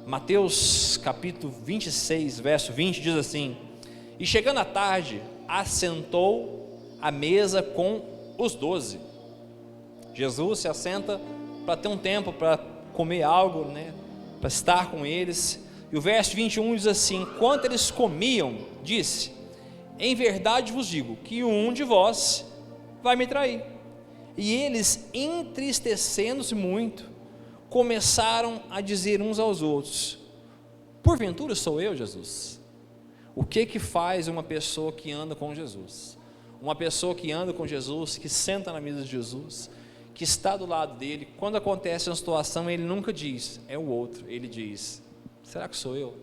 Mateus capítulo 26, verso 20 diz assim: e chegando à tarde, assentou à mesa com os 12. Jesus se assenta para ter um tempo para comer algo, né? Para estar com eles. E o verso 21 diz assim: enquanto eles comiam, disse: em verdade vos digo que um de vós vai me trair. E eles, entristecendo-se muito, começaram a dizer uns aos outros: porventura sou eu, Jesus? O que faz uma pessoa que anda com Jesus? Uma pessoa que anda com Jesus, que senta na mesa de Jesus, que está do lado dele, quando acontece uma situação, ele nunca diz, é o outro, ele diz: será que sou eu?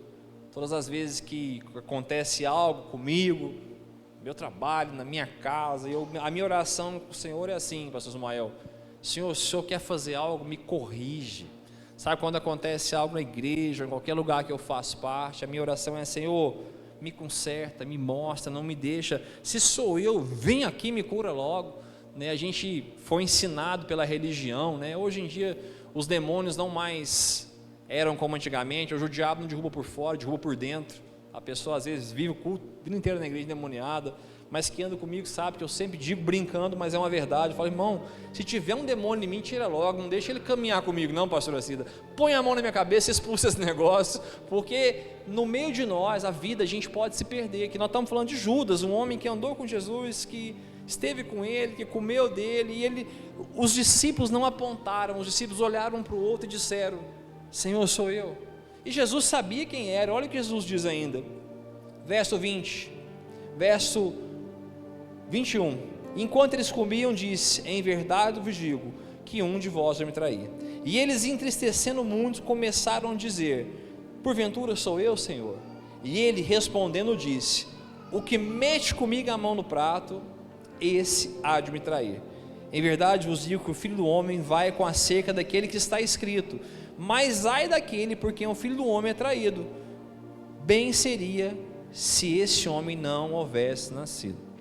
Todas as vezes que acontece algo comigo, meu trabalho, na minha casa, a minha oração com o Senhor é assim, pastor Ismael: Senhor, se o Senhor quer fazer algo, me corrige. Sabe, quando acontece algo na igreja, em qualquer lugar que eu faço parte, a minha oração é: Senhor, me conserta, me mostra, não me deixa, se sou eu, vem aqui e me cura logo, né? A gente foi ensinado pela religião, né? Hoje em dia os demônios não mais eram como antigamente. Hoje o diabo não derruba por fora, derruba por dentro. A pessoa às vezes vive o culto, a vida inteira na igreja endemoniada, mas que anda comigo sabe que eu sempre digo brincando, mas é uma verdade. Eu falo: irmão, se tiver um demônio em mim, tira logo, não deixa ele caminhar comigo não, pastor Cida. Põe a mão na minha cabeça e expulsa esse negócio, porque no meio de nós, a vida, a gente pode se perder. Que nós estamos falando de Judas, um homem que andou com Jesus, que esteve com ele, que comeu dele, e os discípulos não apontaram, os discípulos olharam um para o outro e disseram: Senhor, sou eu. E Jesus sabia quem era. Olha o que Jesus diz ainda, verso 20, verso 21, enquanto eles comiam, disse: em verdade vos digo que um de vós vai me trair. E eles, entristecendo muito, começaram a dizer: porventura sou eu, Senhor? E ele respondendo disse: o que mete comigo a mão no prato, esse há de me trair. Em verdade vos digo que o Filho do Homem vai com a seca daquele que está escrito, mas ai daquele por quem o Filho do Homem é traído. Bem seria se esse homem não houvesse nascido.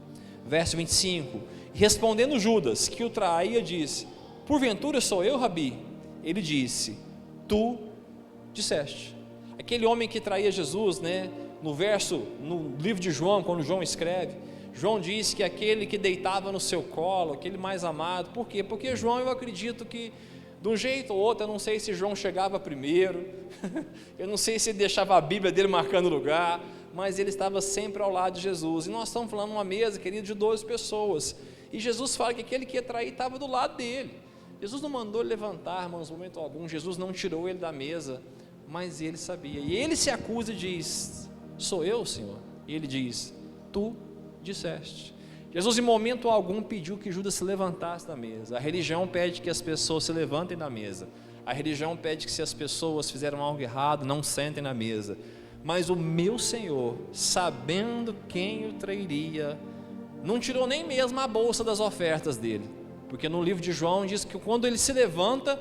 Verso 25, respondendo Judas, que o traía, disse: porventura sou eu, Rabi? Ele disse: tu disseste. Aquele homem que traía Jesus, né? No livro de João, quando João escreve, João diz que aquele que deitava no seu colo, aquele mais amado. Por quê? Porque João, eu acredito que de um jeito ou outro, eu não sei se João chegava primeiro, eu não sei se ele deixava a Bíblia dele marcando lugar, mas ele estava sempre ao lado de Jesus. E nós estamos falando uma mesa, querido, de 12 pessoas, e Jesus fala que aquele que ia trair estava do lado dele. Jesus não mandou ele levantar, irmãos, momento algum. Jesus não tirou ele da mesa, mas ele sabia, e ele se acusa e diz: sou eu, Senhor? E ele diz: tu disseste. Jesus em momento algum pediu que Judas se levantasse da mesa. A religião pede que as pessoas se levantem da mesa, a religião pede que, se as pessoas fizeram algo errado, não sentem na mesa. Mas o meu Senhor, sabendo quem o trairia, não tirou nem mesmo a bolsa das ofertas dele, porque no livro de João diz que quando ele se levanta,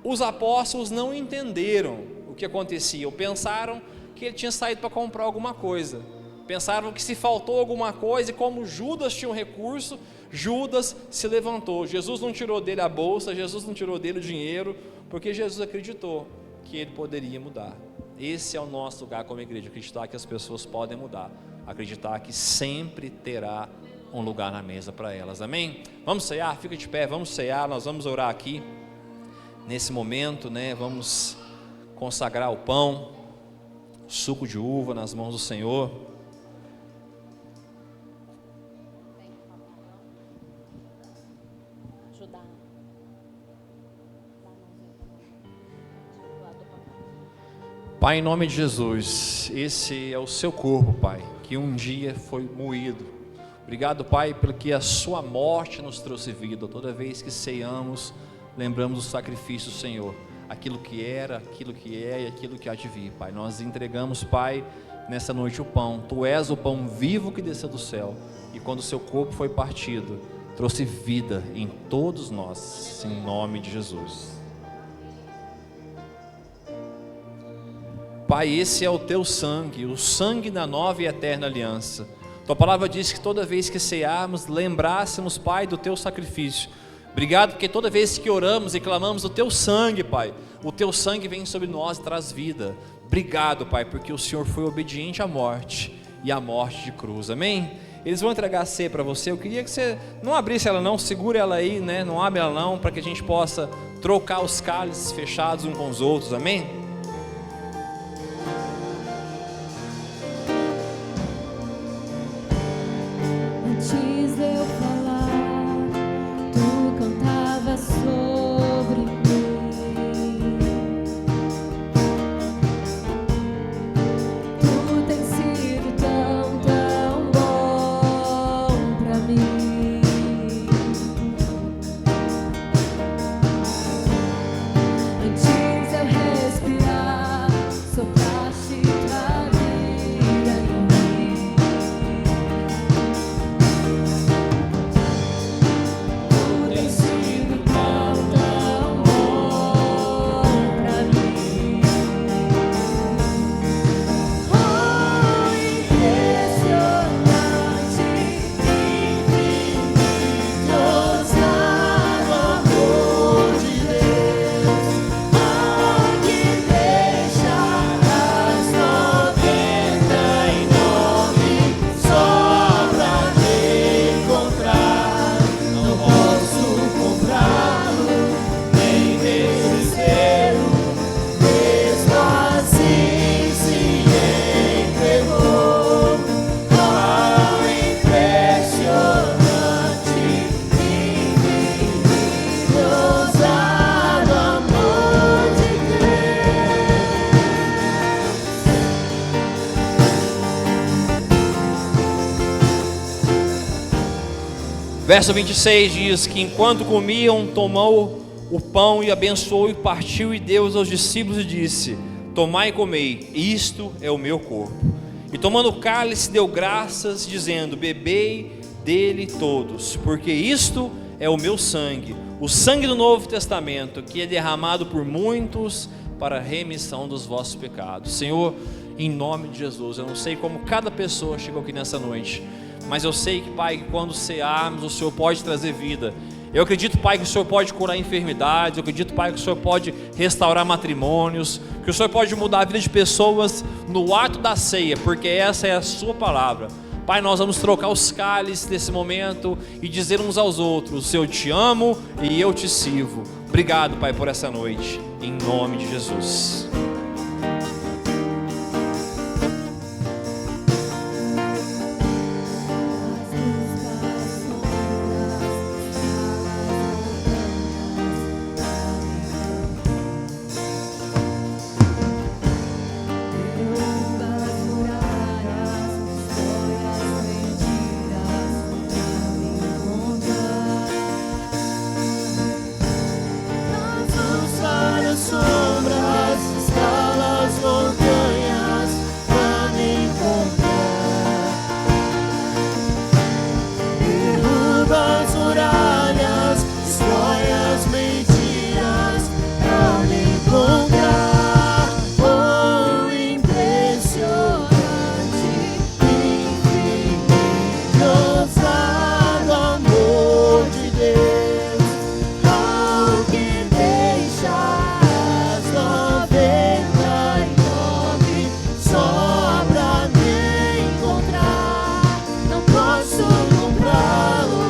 os apóstolos não entenderam o que acontecia, pensaram que ele tinha saído para comprar alguma coisa, pensaram que se faltou alguma coisa, e como Judas tinha um recurso, Judas se levantou. Jesus não tirou dele a bolsa, Jesus não tirou dele o dinheiro, porque Jesus acreditou que ele poderia mudar. Esse é o nosso lugar como igreja, acreditar que as pessoas podem mudar, acreditar que sempre terá um lugar na mesa para elas, amém? Vamos ceiar, fica de pé, vamos ceiar, nós vamos orar aqui, nesse momento, né? Vamos consagrar o pão, suco de uva nas mãos do Senhor. Pai, em nome de Jesus, esse é o seu corpo, Pai, que um dia foi moído. Obrigado, Pai, pelo que a sua morte nos trouxe vida. Toda vez que ceiamos, lembramos do sacrifício do Senhor, aquilo que era, aquilo que é e aquilo que há de vir, Pai. Nós entregamos, Pai, nessa noite o pão. Tu és o pão vivo que desceu do céu, e quando o seu corpo foi partido, trouxe vida em todos nós, em nome de Jesus. Pai, esse é o teu sangue, o sangue da nova e eterna aliança. Tua palavra diz que toda vez que cearmos, lembrássemos, Pai, do teu sacrifício. Obrigado porque toda vez que oramos e clamamos o Teu sangue, Pai, o Teu sangue vem sobre nós e traz vida. Obrigado, Pai, porque o Senhor foi obediente à morte e à morte de cruz, amém? Eles vão entregar a ceia para você. Eu queria que você não abrisse ela não, segure ela aí, né? Não abre ela não, para que a gente possa trocar os cálices fechados uns com os outros, amém? Antes de eu falar, tu cantava sobre mim. Tu tens sido tão, tão bom pra mim. Antes de eu respirar, sopraste pra vida em mim. Tu tens sido tão, tão bom pra mim. Oh, impressionante, infinito, ousado amor de Deus. Oh, que deixa as 99 só pra te encontrar. Não posso comprá-lo, nem desespero. Mesmo assim se entregou. Oh, impressionante, infinito, ousado amor de Verso 26 diz que enquanto comiam, tomou o pão e abençoou e partiu e deu aos discípulos e disse: tomai e comei, isto é o meu corpo. E tomando o cálice deu graças, dizendo: bebei dele todos, porque isto é o meu sangue, o sangue do Novo Testamento, que é derramado por muitos para a remissão dos vossos pecados. Senhor, em nome de Jesus, eu não sei como cada pessoa chegou aqui nessa noite, mas eu sei que, Pai, que quando cearmos, o Senhor pode trazer vida. Eu acredito, Pai, que o Senhor pode curar enfermidades. Eu acredito, Pai, que o Senhor pode restaurar matrimônios, que o Senhor pode mudar a vida de pessoas no ato da ceia, porque essa é a sua palavra. Pai, nós vamos trocar os cálices nesse momento e dizer uns aos outros: eu te amo e eu te sirvo. Obrigado, Pai, por essa noite, em nome de Jesus. sombras, escala as montanhas pra me encontrar. Derruba as muralhas, destrói as mentiras pra me encontrar. Oh, impressionante, infinito, ousado amor de Deus. Oh, que deixa as 99 só pra me encontrar. Não posso comprá-lo,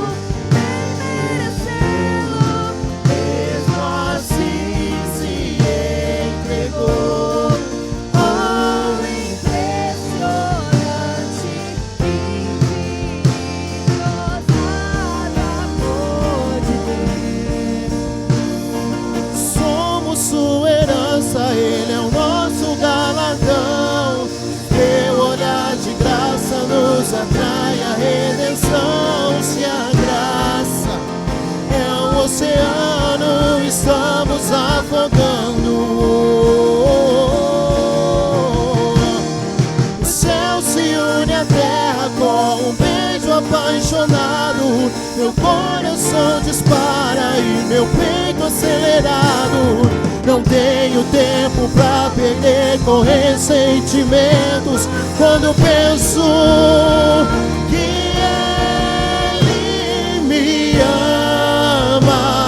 nem merecê-lo, mesmo assim se entregou. Oh, impressionante, infinito, ousado amor de Deus. Somos sua herança, Ele é o nosso galardão. Teu olhar de graça nos atrai a redenção. Se a graça é um oceano, estamos afogando. O céu se une à terra com um beijo apaixonado. Meu coração dispara e meu peito acelerado. Não tenho tempo pra perder com ressentimentos. Quando penso que Ele me ama,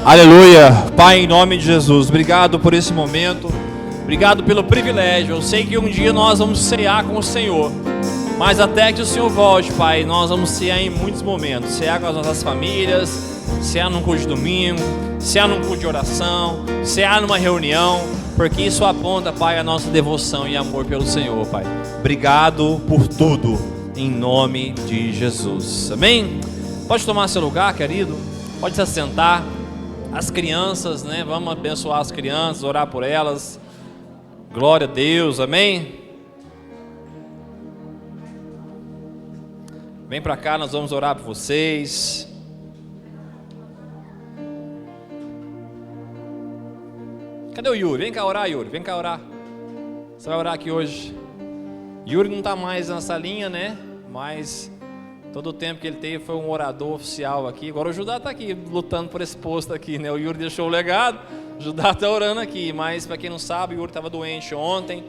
Aleluia. Pai, em nome de Jesus, obrigado por esse momento. Obrigado pelo privilégio. Eu sei que um dia nós vamos cear com o Senhor, mas até que o Senhor volte, Pai, nós vamos cear em muitos momentos. Cear com as nossas famílias, cear num culto de domingo, cear num culto de oração, cear numa reunião, porque isso aponta, Pai, a nossa devoção e amor pelo Senhor, Pai. Obrigado por tudo, em nome de Jesus. Amém? Pode tomar seu lugar, querido. Pode se assentar. As crianças, né? Vamos abençoar as crianças, orar por elas. Glória a Deus, amém? Vem para cá, nós vamos orar por vocês. Cadê o Yuri? Vem cá orar, Yuri, vem cá orar. Você vai orar aqui hoje. Yuri não está mais na salinha, né? Mas todo o tempo que ele teve foi um orador oficial aqui. Agora o Judá está aqui, lutando por esse posto aqui, né? O Yuri deixou o legado, o Judá está orando aqui. Mas para quem não sabe, o Yuri estava doente ontem.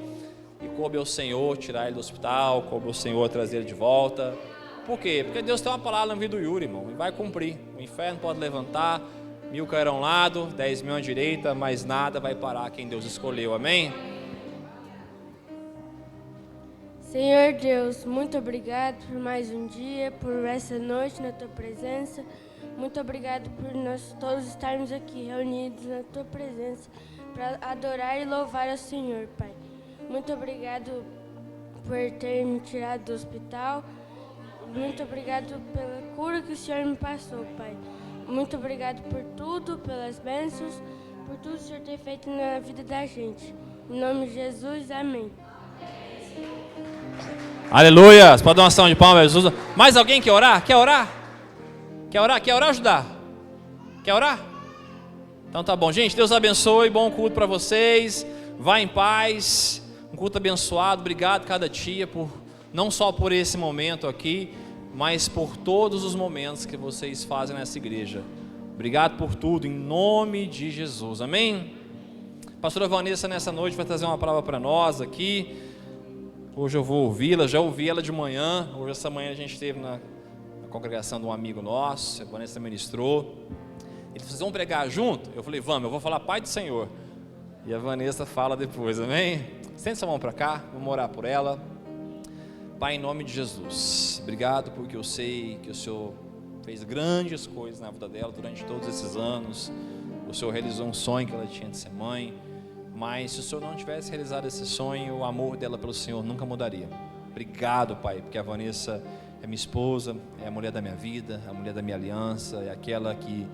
E coube ao Senhor tirar ele do hospital, coube ao Senhor trazer ele de volta. Por quê? Porque Deus tem uma palavra na vida do Yuri, irmão, e vai cumprir. O inferno pode levantar, 1000 cairão ao lado, 10.000 à direita, mas nada vai parar quem Deus escolheu, amém? Senhor Deus, muito obrigado por mais um dia, por essa noite na Tua presença. Muito obrigado por nós todos estarmos aqui reunidos na Tua presença para adorar e louvar ao Senhor, Pai. Muito obrigado por ter me tirado do hospital. Muito obrigado pela cura que o Senhor me passou, Pai. Muito obrigado por tudo, pelas bênçãos, por tudo que o Senhor tem feito na vida da gente. Em nome de Jesus, amém. Aleluia. Você pode dar uma ação de palmas, Jesus. Mais alguém quer orar? Quer orar? Quer orar? Quer orar, Judá? Quer orar? Então tá bom. Gente, Deus abençoe. Bom culto para vocês. Vá em paz. Um culto abençoado. Obrigado cada tia não só por esse momento aqui, mas por todos os momentos que vocês fazem nessa igreja. Obrigado por tudo, em nome de Jesus. Amém? Pastora Vanessa nessa noite vai trazer uma palavra para nós aqui. Hoje eu vou ouvi-la, já ouvi ela de manhã. Hoje essa manhã a gente esteve na congregação de um amigo nosso, a Vanessa ministrou. Eles disse, vamos pregar junto? Eu falei, vamos, eu vou falar Pai do Senhor. E a Vanessa fala depois, amém? Estende sua mão para cá, vamos orar por ela. Pai, em nome de Jesus, obrigado porque eu sei que o Senhor fez grandes coisas na vida dela durante todos esses anos. O Senhor realizou um sonho que ela tinha de ser mãe. Mas se o Senhor não tivesse realizado esse sonho, o amor dela pelo Senhor nunca mudaria. Obrigado, Pai, porque a Vanessa é minha esposa, é a mulher da minha vida, a mulher da minha aliança, é aquela que,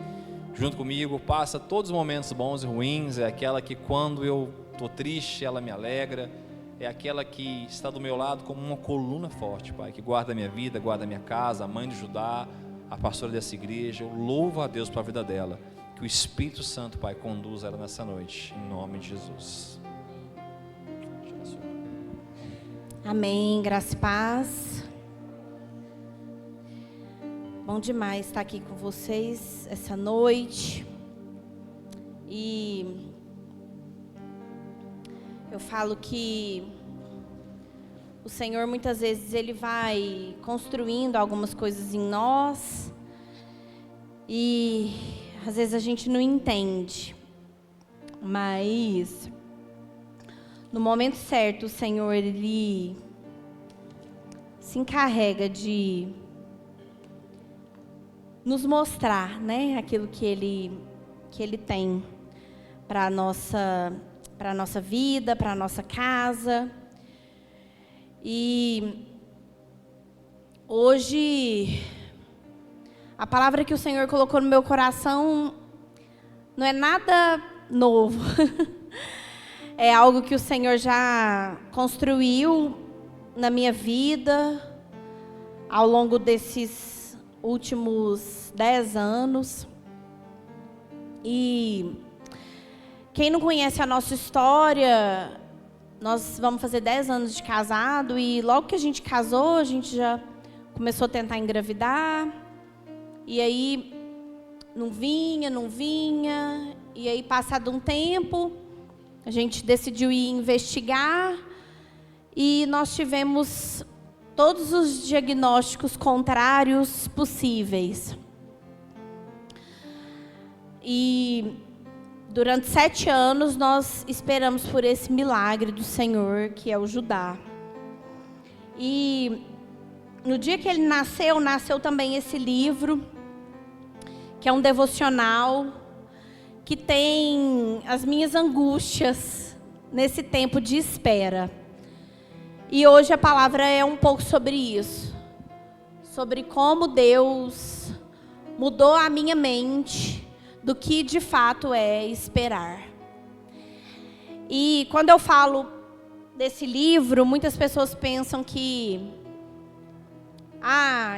junto comigo, passa todos os momentos bons e ruins, é aquela que quando eu estou triste, ela me alegra, é aquela que está do meu lado como uma coluna forte, Pai, que guarda a minha vida, guarda a minha casa, a mãe de Judá, a pastora dessa igreja. Eu louvo a Deus pela vida dela. Que o Espírito Santo, Pai, conduza ela nessa noite, em nome de Jesus. Amém, graça e paz. Bom demais estar aqui com vocês essa noite. E eu falo que o Senhor muitas vezes Ele vai construindo algumas coisas em nós e às vezes a gente não entende, mas no momento certo o Senhor Ele se encarrega de nos mostrar, né, aquilo que Ele tem para a nossa vida, para a nossa casa. E hoje a palavra que o Senhor colocou no meu coração não é nada novo. É algo que o Senhor já construiu na minha vida ao longo desses últimos 10 anos. E quem não conhece a nossa história, nós vamos fazer 10 anos de casado e logo que a gente casou, a gente já começou a tentar engravidar. E aí não vinha, e aí passado um tempo, a gente decidiu ir investigar e nós tivemos todos os diagnósticos contrários possíveis. E durante 7 anos nós esperamos por esse milagre do Senhor, que é o Judá. E no dia que ele nasceu também esse livro, que é um devocional, que tem as minhas angústias nesse tempo de espera. E hoje a palavra é um pouco sobre isso. Sobre como Deus mudou a minha mente do que de fato é esperar. E quando eu falo desse livro, muitas pessoas pensam que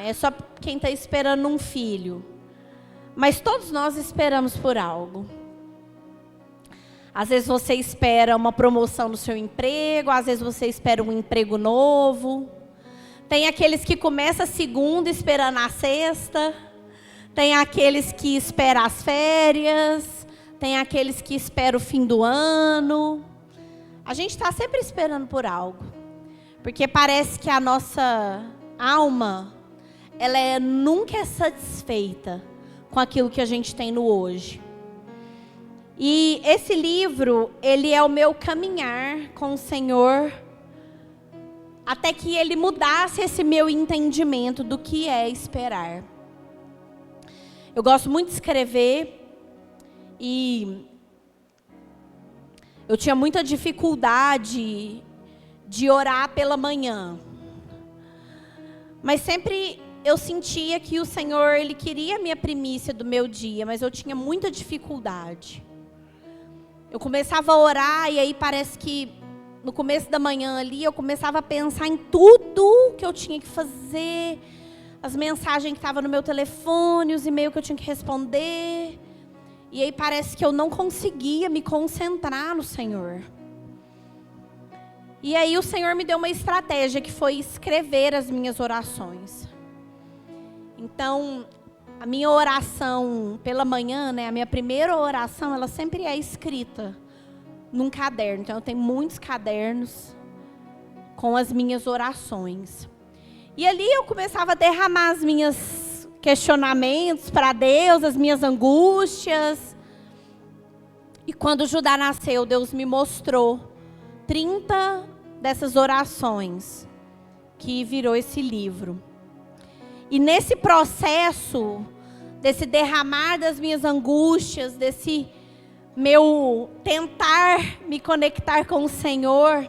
é só quem está esperando um filho. Mas todos nós esperamos por algo. Às vezes você espera uma promoção no seu emprego, às vezes você espera um emprego novo. Tem aqueles que começam a segunda esperando a sexta. Tem aqueles que esperam as férias, tem aqueles que esperam o fim do ano. A gente está sempre esperando por algo, porque parece que a nossa alma, ela nunca é satisfeita com aquilo que a gente tem no hoje. E esse livro, ele é o meu caminhar com o Senhor, até que ele mudasse esse meu entendimento do que é esperar. Eu gosto muito de escrever e eu tinha muita dificuldade de orar pela manhã. Mas sempre eu sentia que o Senhor, Ele queria a minha primícia do meu dia, mas eu tinha muita dificuldade. Eu começava a orar e aí parece que no começo da manhã ali eu começava a pensar em tudo que eu tinha que fazer, as mensagens que estavam no meu telefone, os e-mails que eu tinha que responder. E aí parece que eu não conseguia me concentrar no Senhor. E aí o Senhor me deu uma estratégia que foi escrever as minhas orações. Então, a minha oração pela manhã, a minha primeira oração, ela sempre é escrita num caderno. Então eu tenho muitos cadernos com as minhas orações. E ali eu começava a derramar os meus questionamentos para Deus, as minhas angústias. E quando Judá nasceu, Deus me mostrou 30 dessas orações, que virou esse livro. E nesse processo, desse derramar das minhas angústias, desse meu tentar me conectar com o Senhor,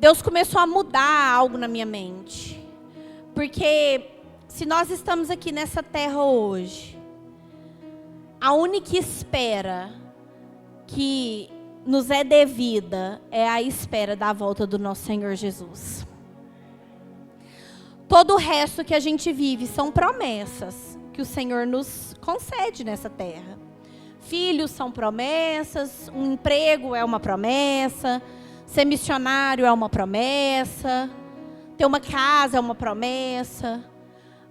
Deus começou a mudar algo na minha mente. Porque se nós estamos aqui nessa terra hoje, a única espera que nos é devida é a espera da volta do nosso Senhor Jesus. Todo o resto que a gente vive são promessas que o Senhor nos concede nessa terra. Filhos são promessas, um emprego é uma promessa, ser missionário é uma promessa, ter uma casa é uma promessa,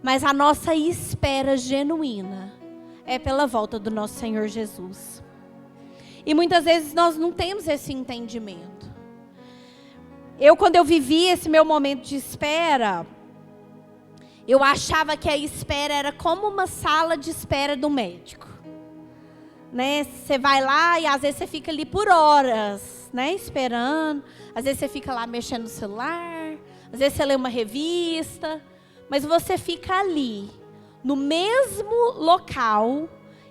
mas a nossa espera genuína é pela volta do nosso Senhor Jesus. E muitas vezes nós não temos esse entendimento. Quando eu vivi esse meu momento de espera, eu achava que a espera era como uma sala de espera do médico. Você vai lá e às vezes você fica ali por horas, esperando. Às vezes você fica lá mexendo no celular, às vezes você lê uma revista, mas você fica ali, no mesmo local,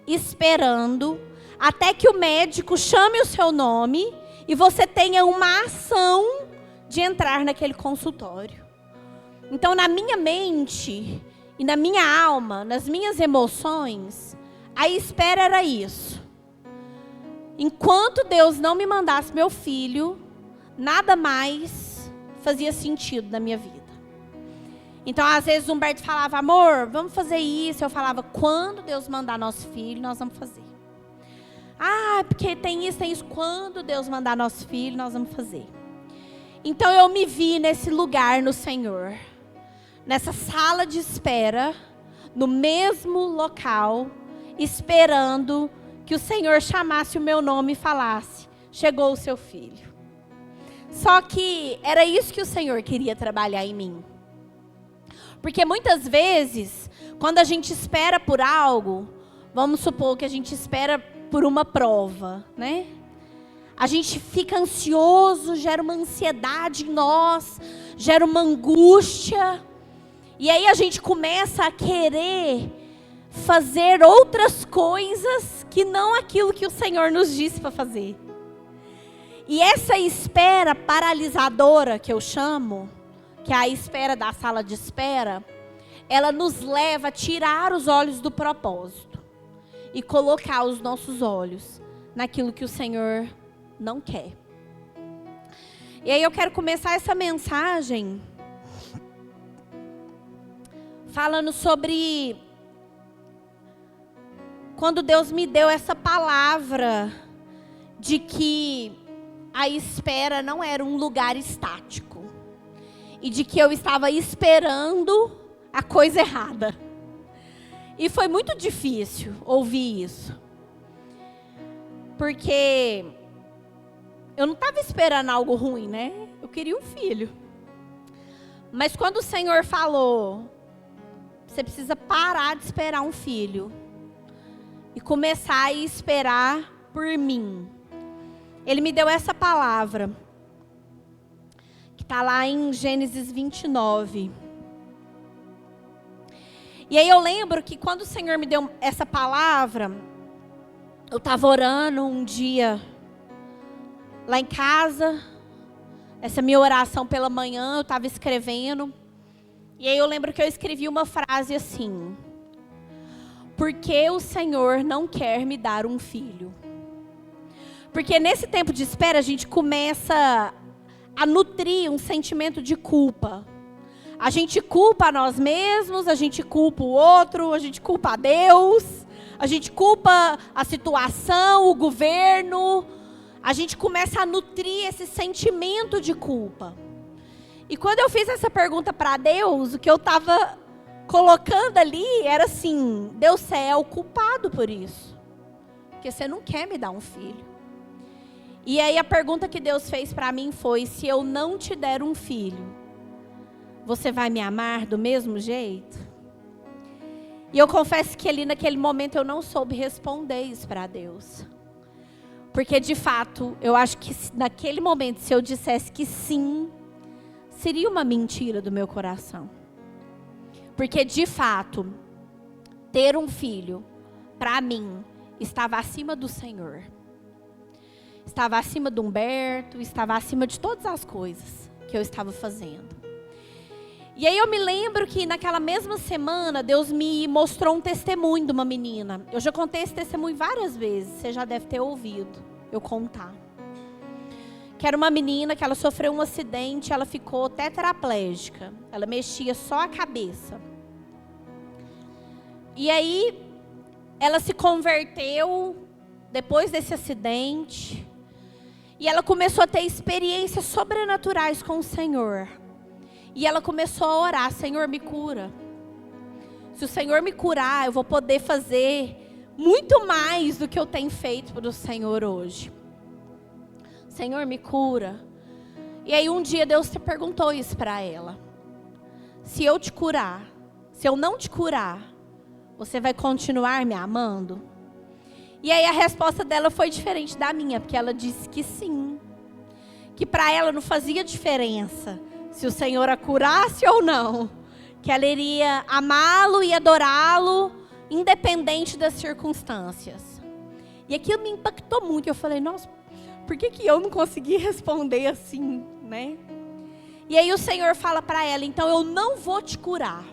esperando, até que o médico chame o seu nome e você tenha uma ação de entrar naquele consultório. Então, na minha mente e na minha alma, nas minhas emoções, a espera era isso. Enquanto Deus não me mandasse meu filho, nada mais fazia sentido na minha vida. Então, às vezes, o Humberto falava, amor, vamos fazer isso. Eu falava, quando Deus mandar nosso filho, nós vamos fazer. Porque tem isso. Quando Deus mandar nosso filho, nós vamos fazer. Então, eu me vi nesse lugar no Senhor, nessa sala de espera, no mesmo local, esperando que o Senhor chamasse o meu nome e falasse, chegou o seu filho. Só que era isso que o Senhor queria trabalhar em mim. Porque muitas vezes, quando a gente espera por algo, Vamos supor que a gente espera por uma prova, né? A gente fica ansioso, gera uma ansiedade em nós, gera uma angústia. E aí a gente começa a querer fazer outras coisas que não aquilo que o Senhor nos disse para fazer. E essa espera paralisadora que eu chamo, que é a espera da sala de espera, ela nos leva a tirar os olhos do propósito e colocar os nossos olhos naquilo que o Senhor não quer. E aí eu quero começar essa mensagem falando sobre quando Deus me deu essa palavra de que a espera não era um lugar estático e de que eu estava esperando a coisa errada. E foi muito difícil ouvir isso, porque eu não estava esperando algo ruim, né? Eu queria um filho. Mas quando o Senhor falou, você precisa parar de esperar um filho e começar a esperar por mim. Ele me deu essa palavra, que está lá em Gênesis 29. E aí eu lembro que quando o Senhor me deu essa palavra, eu estava orando um dia lá em casa, essa minha oração pela manhã, eu estava escrevendo. E aí eu lembro que eu escrevi uma frase assim: porque o Senhor não quer me dar um filho? Porque nesse tempo de espera a gente começa a nutrir um sentimento de culpa. A gente culpa a nós mesmos, a gente culpa o outro, a gente culpa a Deus, a gente culpa a situação, o governo. A gente começa a nutrir esse sentimento de culpa. E quando eu fiz essa pergunta para Deus, o que eu estava colocando ali era assim: Deus, você é o culpado por isso, porque você não quer me dar um filho. E aí a pergunta que Deus fez para mim foi: se eu não te der um filho, você vai me amar do mesmo jeito? E eu confesso que ali naquele momento eu não soube responder isso para Deus. Porque de fato, eu acho que naquele momento, se eu dissesse que sim, seria uma mentira do meu coração. Porque de fato, ter um filho, para mim, estava acima do Senhor. Estava acima do Humberto, estava acima de todas as coisas que eu estava fazendo. E aí eu me lembro que naquela mesma semana, Deus me mostrou um testemunho de uma menina. Eu já contei esse testemunho várias vezes, você já deve ter ouvido eu contar. Que era uma menina que ela sofreu um acidente, ela ficou tetraplégica. Ela mexia só a cabeça. E aí, ela se converteu depois desse acidente. E ela começou a ter experiências sobrenaturais com o Senhor. E ela começou a orar: Senhor, me cura. Se o Senhor me curar, eu vou poder fazer muito mais do que eu tenho feito para o Senhor hoje. Senhor, me cura. E aí um dia Deus te perguntou isso para ela: se eu te curar, se eu não te curar, você vai continuar me amando? E aí a resposta dela foi diferente da minha, porque ela disse que sim. Que para ela não fazia diferença se o Senhor a curasse ou não. Que ela iria amá-lo e adorá-lo, independente das circunstâncias. E aquilo me impactou muito. Eu falei: nossa, por que eu não consegui responder assim, né? E aí o Senhor fala para ela: então eu não vou te curar,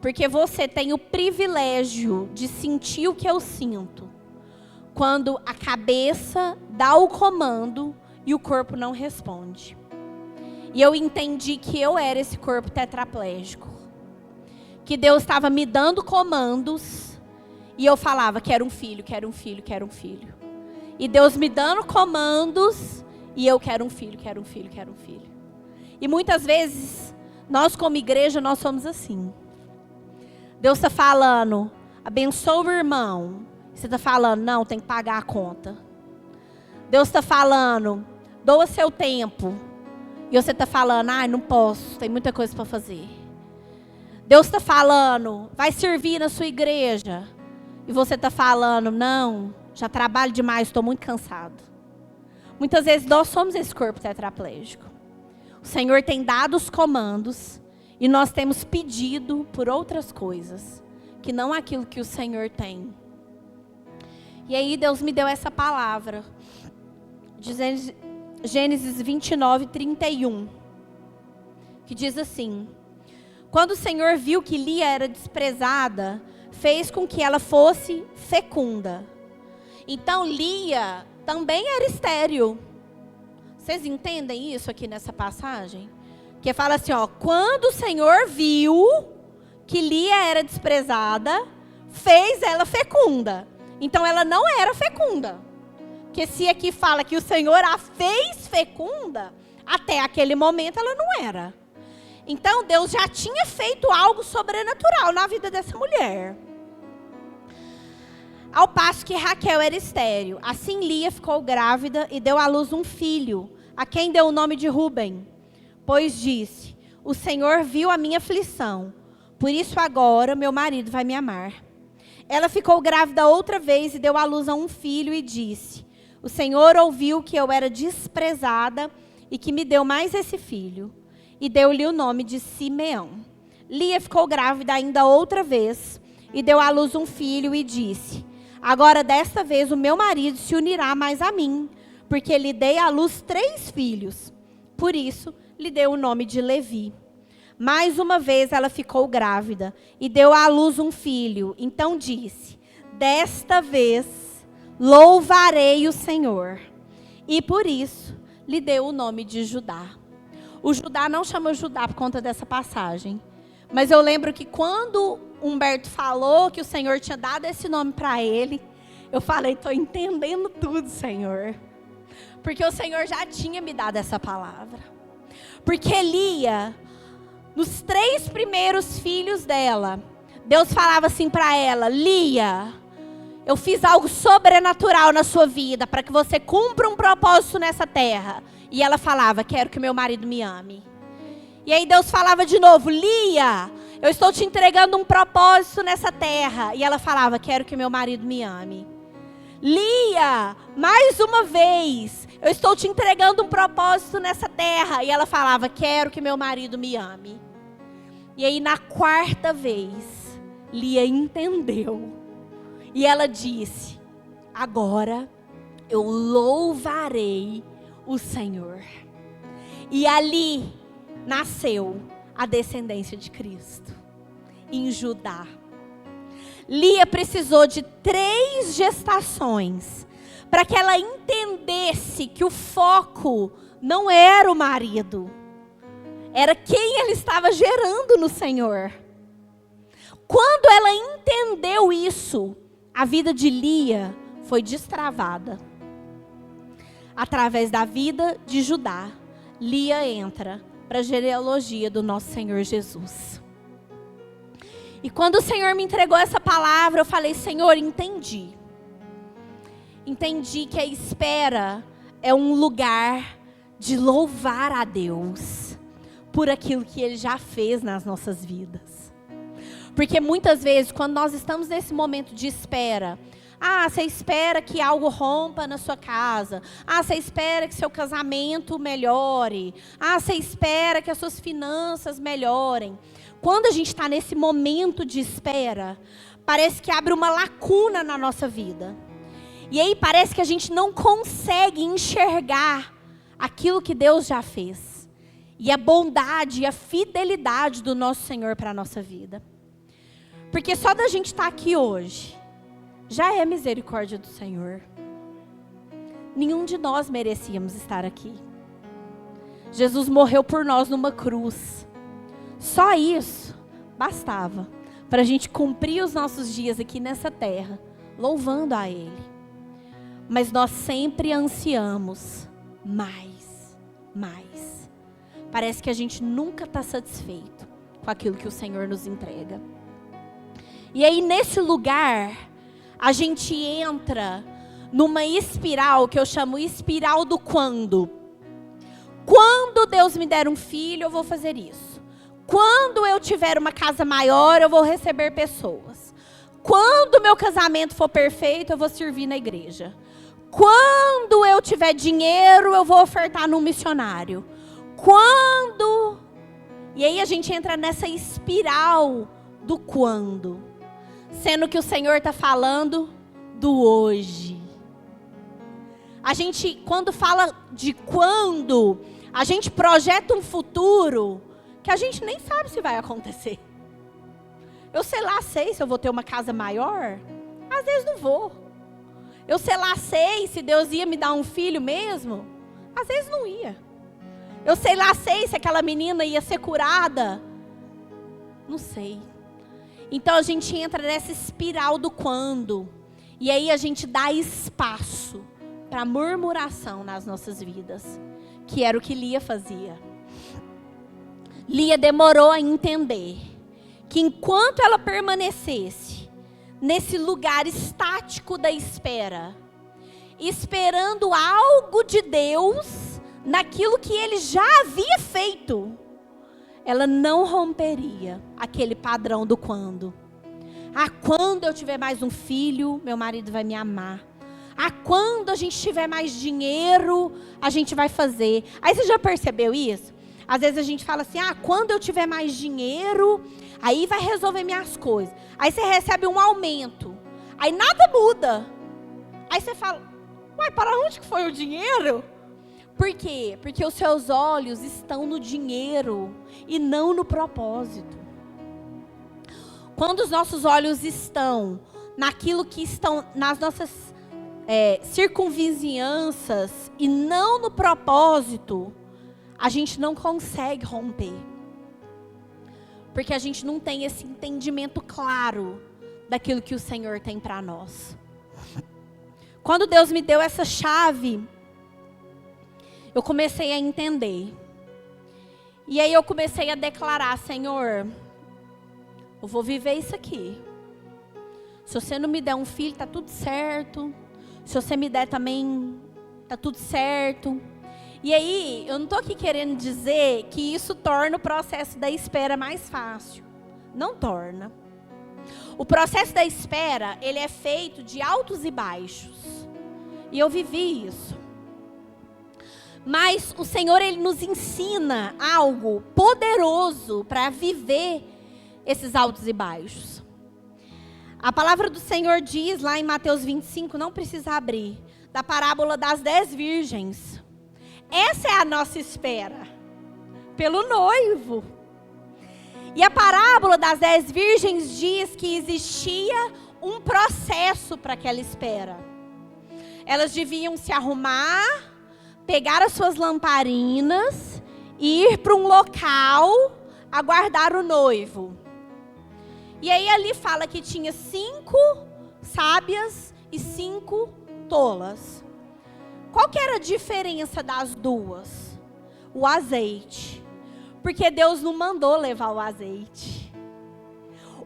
porque você tem o privilégio de sentir o que eu sinto, quando a cabeça dá o comando e o corpo não responde. E eu entendi que eu era esse corpo tetraplégico, que Deus estava me dando comandos, e eu falava: quero um filho, quero um filho, quero um filho. E Deus me dando comandos, e eu quero um filho, quero um filho, quero um filho. E muitas vezes, nós como igreja, nós somos assim. Deus está falando: abençoa o irmão. Você está falando: não, tem que pagar a conta. Deus está falando: doa seu tempo. E você está falando: não posso, tem muita coisa para fazer. Deus está falando: vai servir na sua igreja. e você está falando, não, já trabalho demais, estou muito cansado. Muitas vezes nós somos esse corpo tetraplégico. O Senhor tem dado os comandos e nós temos pedido por outras coisas, que não aquilo que o Senhor tem. E aí Deus me deu essa palavra, Gênesis 29, 31, que diz assim: quando o Senhor viu que Lia era desprezada, fez com que ela fosse fecunda. Então Lia também era estéril. Vocês entendem isso aqui nessa passagem? Que fala assim, ó, quando o Senhor viu que Lia era desprezada, fez ela fecunda. Então ela não era fecunda. Porque se aqui fala que o Senhor a fez fecunda, até aquele momento ela não era. Então Deus já tinha feito algo sobrenatural na vida dessa mulher. Ao passo que Raquel era estéril. Assim Lia ficou grávida e deu à luz um filho, a quem deu o nome de Ruben. Pois disse, o Senhor viu a minha aflição, por isso agora meu marido vai me amar. Ela ficou grávida outra vez e deu à luz a um filho e disse, o Senhor ouviu que eu era desprezada e que me deu mais esse filho. E deu-lhe o nome de Simeão. Lia ficou grávida ainda outra vez e deu à luz um filho e disse, agora desta vez o meu marido se unirá mais a mim, porque lhe dei à luz 3 filhos. Por isso lhe deu o nome de Levi. Mais uma vez ela ficou grávida e deu à luz um filho. Então disse, desta vez louvarei o Senhor. E por isso lhe deu o nome de Judá. O Judá não chama Judá por conta dessa passagem. Mas eu lembro que quando Humberto falou que o Senhor tinha dado esse nome para ele, eu falei, estou entendendo tudo, Senhor. Porque o Senhor já tinha me dado essa palavra. Porque Lia, nos 3 primeiros filhos dela, Deus falava assim para ela, Lia, eu fiz algo sobrenatural na sua vida, para que você cumpra um propósito nessa terra. E ela falava, quero que meu marido me ame. E aí Deus falava de novo, Lia, eu estou te entregando um propósito nessa terra. E ela falava, quero que meu marido me ame. Lia, mais uma vez, eu estou te entregando um propósito nessa terra. E ela falava, quero que meu marido me ame. E aí na 4ª vez, Lia entendeu. E ela disse, agora eu louvarei o Senhor. E ali nasceu a descendência de Cristo, em Judá. Lia precisou de 3 gestações para que ela entendesse que o foco não era o marido, era quem ela estava gerando no Senhor. Quando ela entendeu isso, a vida de Lia foi destravada. Através da vida de Judá, Lia entra para a genealogia do nosso Senhor Jesus. E quando o Senhor me entregou essa palavra, eu falei, Senhor, entendi. Entendi que a espera é um lugar de louvar a Deus por aquilo que Ele já fez nas nossas vidas. Porque muitas vezes, quando nós estamos nesse momento de espera, você espera que algo rompa na sua casa. Você espera que seu casamento melhore. Você espera que as suas finanças melhorem. Quando a gente está nesse momento de espera, parece que abre uma lacuna na nossa vida. E aí parece que a gente não consegue enxergar aquilo que Deus já fez. E a bondade e a fidelidade do nosso Senhor para a nossa vida. Porque só da gente estar aqui hoje, já é misericórdia do Senhor. Nenhum de nós merecíamos estar aqui. Jesus morreu por nós numa cruz. Só isso bastava para a gente cumprir os nossos dias aqui nessa terra, louvando a Ele. Mas nós sempre ansiamos mais, mais. Parece que a gente nunca está satisfeito com aquilo que o Senhor nos entrega. E aí nesse lugar, a gente entra numa espiral que eu chamo espiral do quando. Quando Deus me der um filho, eu vou fazer isso. Quando eu tiver uma casa maior, eu vou receber pessoas. Quando meu casamento for perfeito, eu vou servir na igreja. Quando eu tiver dinheiro, eu vou ofertar num missionário. Quando... E aí a gente entra nessa espiral do quando. Sendo que o Senhor está falando do hoje. A gente, quando fala de quando, a gente projeta um futuro que a gente nem sabe se vai acontecer. Eu sei se eu vou ter uma casa maior. Às vezes não vou. Eu sei se Deus ia me dar um filho mesmo. Às vezes não ia. Eu sei se aquela menina ia ser curada. Não sei. Então a gente entra nessa espiral do quando. E aí a gente dá espaço para murmuração nas nossas vidas. Que era o que Lia fazia. Lia demorou a entender que enquanto ela permanecesse nesse lugar estático da espera, esperando algo de Deus naquilo que Ele já havia feito, ela não romperia aquele padrão do quando. Quando eu tiver mais um filho, meu marido vai me amar. Quando a gente tiver mais dinheiro, a gente vai fazer. Aí você já percebeu isso? Às vezes a gente fala assim, quando eu tiver mais dinheiro, aí vai resolver minhas coisas. Aí você recebe um aumento. Aí nada muda. Aí você fala, para onde que foi o dinheiro? Por quê? Porque os seus olhos estão no dinheiro e não no propósito. Quando os nossos olhos estão naquilo que estão nas nossas circunvizinhanças e não no propósito, a gente não consegue romper. Porque a gente não tem esse entendimento claro daquilo que o Senhor tem para nós. Quando Deus me deu essa chave, eu comecei a entender. E aí eu comecei a declarar, Senhor, eu vou viver isso aqui. Se você não me der um filho, tá tudo certo. Se você me der também, tá tudo certo. E aí, eu não estou aqui querendo dizer que isso torna o processo da espera mais fácil. Não torna. O processo da espera, ele é feito de altos e baixos. E eu vivi isso. Mas o Senhor, Ele nos ensina algo poderoso para viver esses altos e baixos. A palavra do Senhor diz lá em Mateus 25, não precisa abrir, da parábola das 10 virgens. Essa é a nossa espera, pelo noivo. E a parábola das 10 virgens diz que existia um processo para aquela espera. Elas deviam se arrumar, pegar as suas lamparinas e ir para um local aguardar o noivo. E aí ali fala que tinha 5 sábias e 5 tolas. Qual que era a diferença das duas? O azeite. Porque Deus não mandou levar o azeite.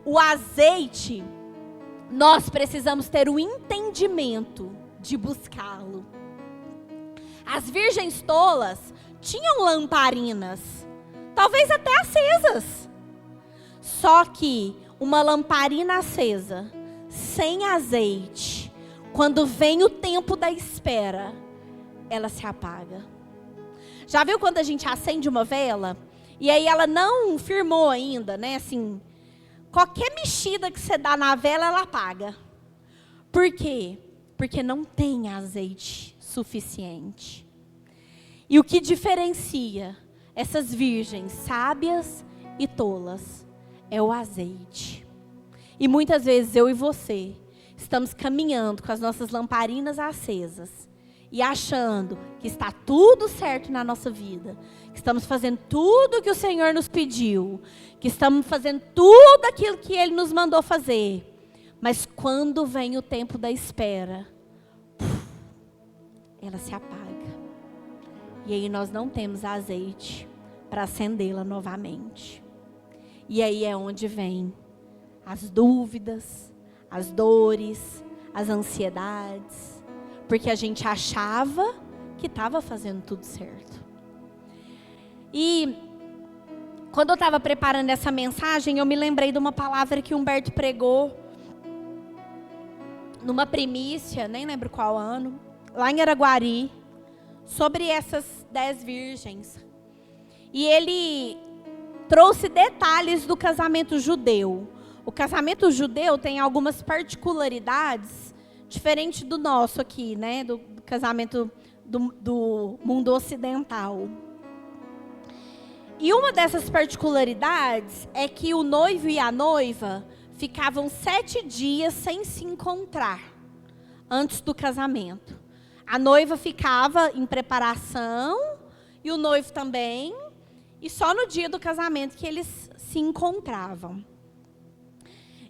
O azeite, nós precisamos ter o entendimento de buscá-lo. As virgens tolas tinham lamparinas, talvez até acesas. Só que uma lamparina acesa, sem azeite, quando vem o tempo da espera, ela se apaga. Já viu quando a gente acende uma vela e aí ela não firmou ainda, né? Assim, qualquer mexida que você dá na vela, ela apaga. Por quê? Porque não tem azeite suficiente. E o que diferencia essas virgens sábias e tolas é o azeite. E muitas vezes eu e você estamos caminhando com as nossas lamparinas acesas e achando que está tudo certo na nossa vida, que estamos fazendo tudo o que o Senhor nos pediu, que estamos fazendo tudo aquilo que Ele nos mandou fazer. Mas quando vem o tempo da espera, ela se apaga. E aí nós não temos azeite para acendê-la novamente. E aí é onde vem as dúvidas, as dores, as ansiedades. Porque a gente achava que estava fazendo tudo certo. E quando eu estava preparando essa mensagem, eu me lembrei de uma palavra que Humberto pregou numa primícia, nem lembro qual ano, lá em Araguari, sobre essas 10 virgens. E ele trouxe detalhes do casamento judeu. O casamento judeu tem algumas particularidades diferentes do nosso aqui, né? Do casamento do mundo ocidental. E uma dessas particularidades é que o noivo e a noiva ficavam 7 dias sem se encontrar antes do casamento. A noiva ficava em preparação e o noivo também, e só no dia do casamento que eles se encontravam.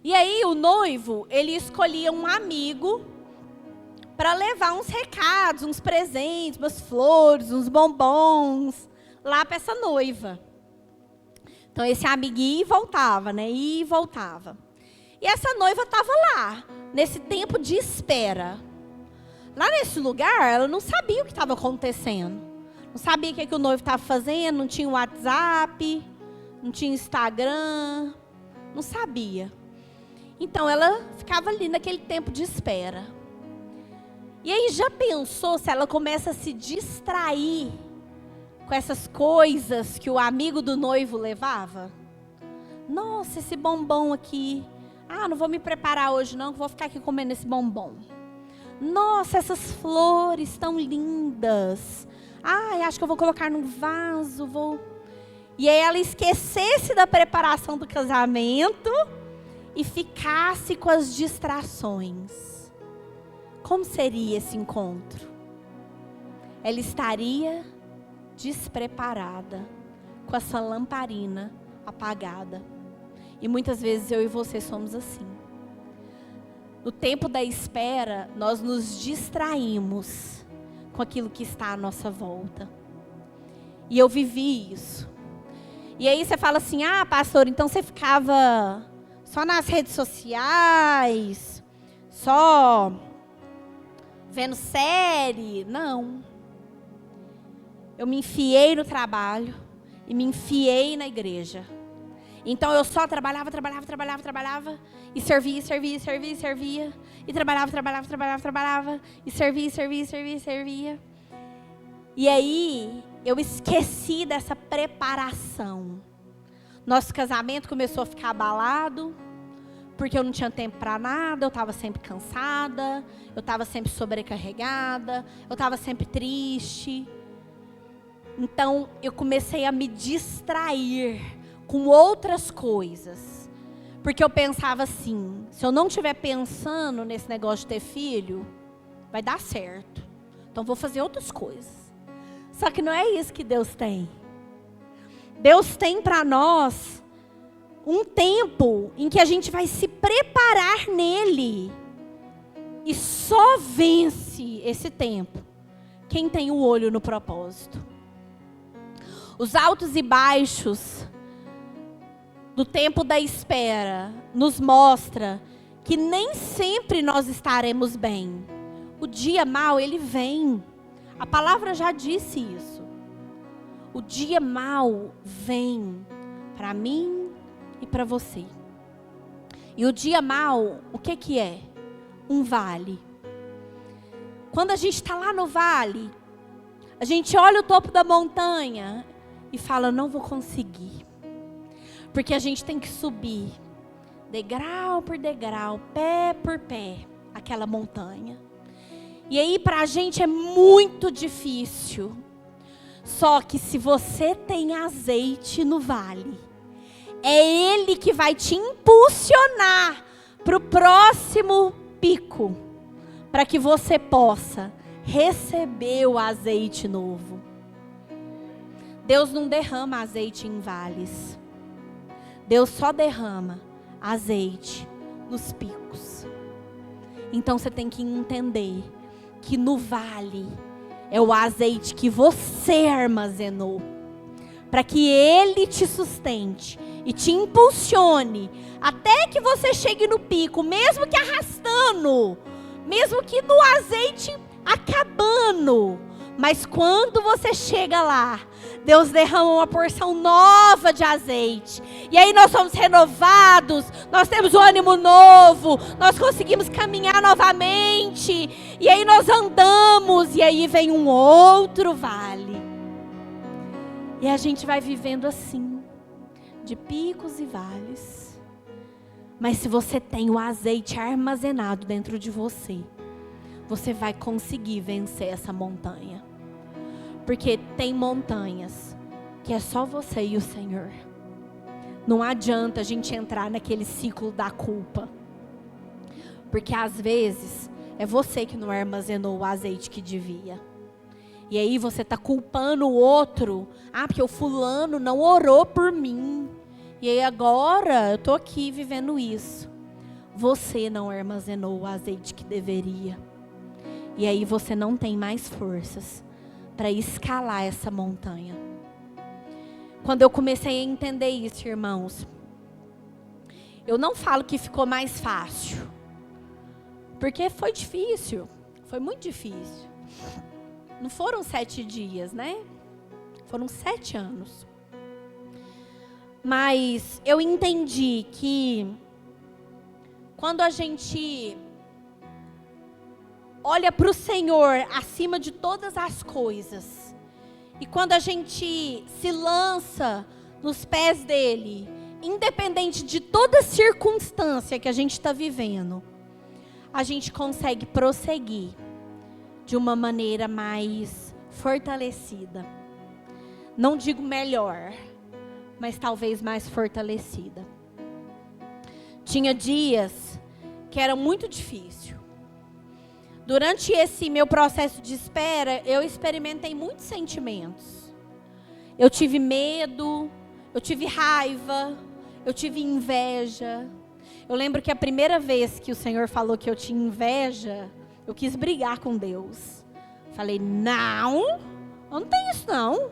E aí o noivo, ele escolhia um amigo para levar uns recados, uns presentes, umas flores, uns bombons lá para essa noiva. Então esse amigo ia e voltava, né? Ia e voltava. E essa noiva estava lá, nesse tempo de espera. Lá nesse lugar, ela não sabia o que estava acontecendo. Não sabia o que o noivo estava fazendo, não tinha WhatsApp, não tinha Instagram, não sabia. Então ela ficava ali naquele tempo de espera. E aí já pensou se ela começa a se distrair com essas coisas que o amigo do noivo levava? Nossa, esse bombom aqui. Ah, não vou me preparar hoje não, vou ficar aqui comendo esse bombom. Nossa, essas flores tão lindas. Ai, acho que eu vou colocar num vaso, vou... E aí ela esquecesse da preparação do casamento e ficasse com as distrações. Como seria esse encontro? Ela estaria despreparada, com essa lamparina apagada. E muitas vezes eu e você somos assim. No tempo da espera, nós nos distraímos com aquilo que está à nossa volta. E eu vivi isso. E aí você fala assim, ah, pastor, então você ficava só nas redes sociais, só vendo série? Não. Eu me enfiei no trabalho e me enfiei na igreja. Então eu só trabalhava, e servia, e trabalhava, e servia. E aí eu esqueci dessa preparação. Nosso casamento começou a ficar abalado, porque eu não tinha tempo para nada, eu estava sempre cansada, eu estava sempre sobrecarregada, eu estava sempre triste. Então eu comecei a me distrair com outras coisas, porque eu pensava assim, se eu não estiver pensando nesse negócio de ter filho, vai dar certo, então vou fazer outras coisas. Só que não é isso que Deus tem. Deus tem para nós um tempo em que a gente vai se preparar nele, e só vence esse tempo quem tem o olho no propósito. Os altos e baixos do tempo da espera nos mostra que nem sempre nós estaremos bem. O dia mau, ele vem. A palavra já disse isso. O dia mau vem para mim e para você. E o dia mau, o que é? Um vale. Quando a gente está lá no vale, a gente olha o topo da montanha e fala, não vou conseguir. Porque a gente tem que subir, degrau por degrau, pé por pé, aquela montanha. E aí para a gente é muito difícil. Só que se você tem azeite no vale, é ele que vai te impulsionar para o próximo pico, para que você possa receber o azeite novo. Deus não derrama azeite em vales. Deus só derrama azeite nos picos. Então você tem que entender que no vale é o azeite que você armazenou, para que ele te sustente e te impulsione até que você chegue no pico, mesmo que arrastando, mesmo que no azeite acabando, Mas quando você chega lá, Deus derrama uma porção nova de azeite. E aí nós somos renovados, nós temos um ânimo novo, nós conseguimos caminhar novamente. E aí nós andamos, e aí vem um outro vale. E a gente vai vivendo assim, de picos e vales. Mas se você tem o azeite armazenado dentro de você, você vai conseguir vencer essa montanha. Porque tem montanhas que é só você e o Senhor. Não adianta a gente entrar naquele ciclo da culpa. Porque às vezes é você que não armazenou o azeite que devia. E aí você está culpando o outro. Ah, porque o fulano não orou por mim. E aí agora eu estou aqui vivendo isso. Você não armazenou o azeite que deveria. E aí você não tem mais forças para escalar essa montanha. Quando eu comecei a entender isso, irmãos, eu não falo que ficou mais fácil. Porque foi difícil. Foi muito difícil. Não foram 7 dias, né? Foram 7 anos. Mas eu entendi que quando a gente olha para o Senhor acima de todas as coisas, e quando a gente se lança nos pés dele, independente de toda circunstância que a gente está vivendo, a gente consegue prosseguir de uma maneira mais fortalecida. Não digo melhor, mas talvez mais fortalecida. Tinha dias que era muito difícil. Durante esse meu processo de espera, eu experimentei muitos sentimentos. Eu tive medo, eu tive raiva, eu tive inveja. Eu lembro que a primeira vez que o Senhor falou que eu tinha inveja, eu quis brigar com Deus. Falei, não, eu não tenho isso não.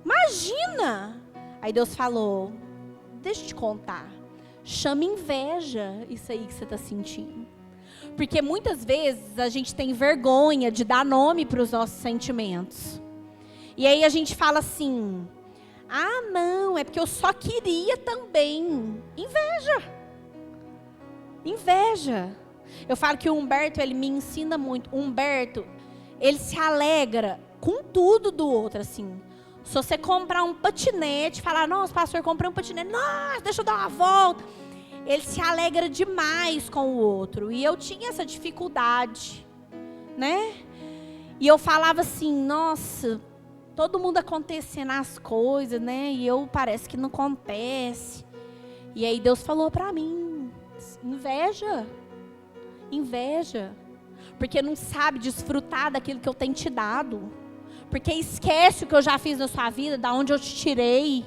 Imagina. Aí Deus falou, deixa eu te contar. Chama inveja isso aí que você está sentindo. Porque muitas vezes a gente tem vergonha de dar nome para os nossos sentimentos. E aí a gente fala assim, ah não, é porque eu só queria também. Inveja. Inveja. Eu falo que o Humberto, ele me ensina muito. O Humberto, ele se alegra com tudo do outro, assim. Se você comprar um patinete, falar, nossa, pastor, comprei um patinete, nossa, deixa eu dar uma volta. Ele se alegra demais com o outro. E eu tinha essa dificuldade, né? E eu falava assim, nossa, todo mundo acontecendo as coisas, né? E eu parece que não acontece. E aí Deus falou pra mim, inveja. Inveja. Porque não sabe desfrutar daquilo que eu tenho te dado. Porque esquece o que eu já fiz na sua vida, da onde eu te tirei.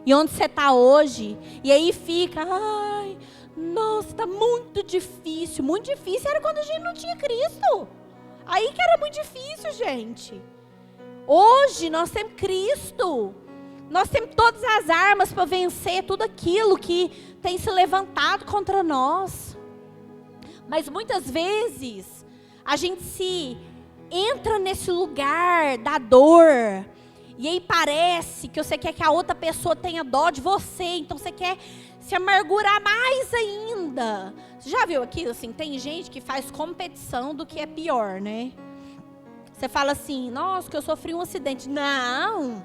E onde você está hoje. E aí fica, ai, nossa, está muito difícil. Muito difícil era quando a gente não tinha Cristo. Aí que era muito difícil, gente. Hoje nós temos Cristo. Nós temos todas as armas para vencer tudo aquilo que tem se levantado contra nós. Mas muitas vezes a gente se entra nesse lugar da dor. E aí parece que você quer que a outra pessoa tenha dó de você. Então você quer se amargurar mais ainda. Você já viu aquilo assim? Tem gente que faz competição do que é pior, né? Você fala assim, nossa, que eu sofri um acidente. Não,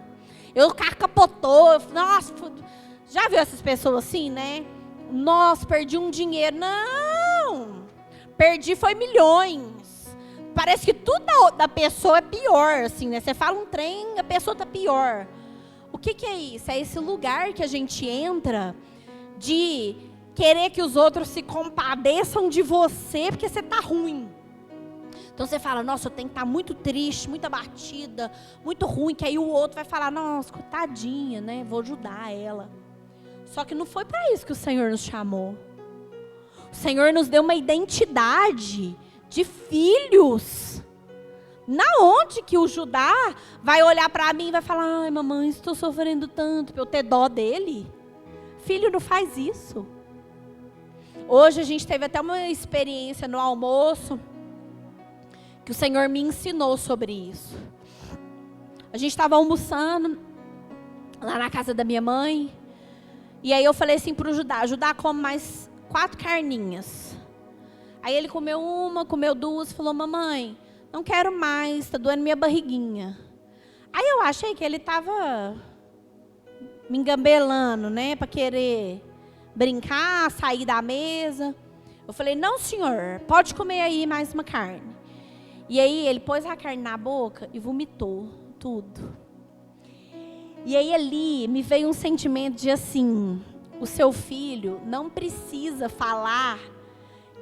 eu capotou. Nossa, já viu essas pessoas assim, né? Nossa, perdi um dinheiro. Não, perdi foi milhões. Parece que tudo da pessoa é pior, assim, né? Você fala um trem, a pessoa tá pior. O que é isso? É esse lugar que a gente entra de querer que os outros se compadeçam de você porque você tá ruim. Então você fala, nossa, eu tenho que estar muito triste, muito abatida, muito ruim, que aí o outro vai falar, nossa, coitadinha, né? Vou ajudar ela. Só que não foi para isso que o Senhor nos chamou. O Senhor nos deu uma identidade de filhos. Na onde que o Judá vai olhar para mim e vai falar, ai mamãe, estou sofrendo tanto, para eu ter dó dele? Filho não faz isso. Hoje a gente teve até uma experiência no almoço, que o Senhor me ensinou sobre isso. A gente estava almoçando lá na casa da minha mãe. E aí eu falei assim pro Judá, Judá, come mais 4 carninhas. Aí ele comeu uma, comeu 2, falou, mamãe, não quero mais, tá doendo minha barriguinha. Aí eu achei que ele estava me engambelando, né, para querer brincar, sair da mesa. Eu falei, não senhor, pode comer aí mais uma carne. E aí ele pôs a carne na boca e vomitou tudo. E aí ali me veio um sentimento de assim, o seu filho não precisa falar